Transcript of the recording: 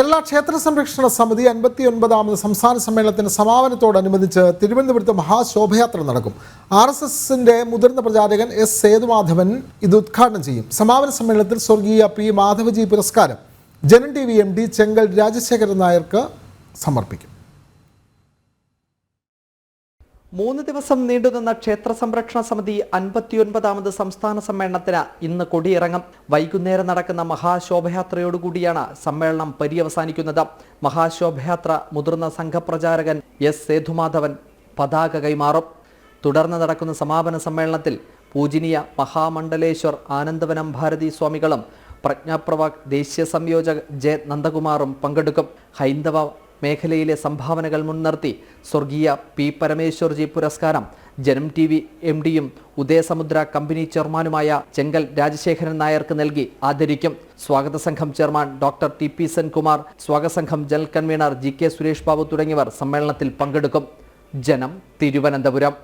കേരള ക്ഷേത്ര സംരക്ഷണ സമിതി 59ാമത് സംസ്ഥാന സമ്മേളനത്തിന് സമാപനത്തോടനുബന്ധിച്ച് തിരുവനന്തപുരത്ത് മഹാശോഭയാത്ര നടക്കും. RSSന്റെ മുതിർന്ന പ്രചാരകൻ എസ് സേതുമാധവൻ ഇത് ഉദ്ഘാടനം ചെയ്യും. സമാപന സമ്മേളനത്തിൽ സ്വർഗീയ പി മാധവജി പുരസ്കാരം ജനം TV MD ചെങ്കൽ രാജശേഖരൻ നായർക്ക് സമർപ്പിക്കും. 3 ദിവസം നീണ്ടുനിന്ന ക്ഷേത്ര സംരക്ഷണ സമിതി 59ാമത് സംസ്ഥാന സമ്മേളനത്തിന് ഇന്ന് കൊടിയിറങ്ങും. വൈകുന്നേരം നടക്കുന്ന മഹാശോഭയാത്രയോടുകൂടിയാണ് സമ്മേളനം പര്യവസാനിക്കുന്നത്. മഹാശോഭയാത്ര മുതിർന്ന സംഘപ്രചാരകൻ എസ് സേതുമാധവൻ പതാക കൈമാറും. തുടർന്ന് നടക്കുന്ന സമാപന സമ്മേളനത്തിൽ പൂജനീയ മഹാമണ്ഡലേശ്വർ ആനന്ദവനം ഭാരതി സ്വാമികളും പ്രജ്ഞാപ്രവാക് ദേശീയ സംയോജക് ജെ നന്ദകുമാറും പങ്കെടുക്കും. ഹൈന്ദവ മേഖലയിലെ സംഭാവനകൾ മുൻനിർത്തി സ്വർഗീയ പി പരമേശ്വർജി പുരസ്കാരം ജനം TV MDയും ഉദയസമുദ്ര കമ്പനി ചെയർമാനുമായ ചെങ്കൽ രാജശേഖരൻ നായർക്ക് നൽകി ആദരിക്കും. സ്വാഗത സംഘം ചെയർമാൻ ഡോക്ടർ TP സെൻകുമാർ, സ്വാഗത സംഘം general convener GK Suresh Babu തുടങ്ങിയവർ സമ്മേളനത്തിൽ പങ്കെടുക്കും. ജനം, തിരുവനന്തപുരം.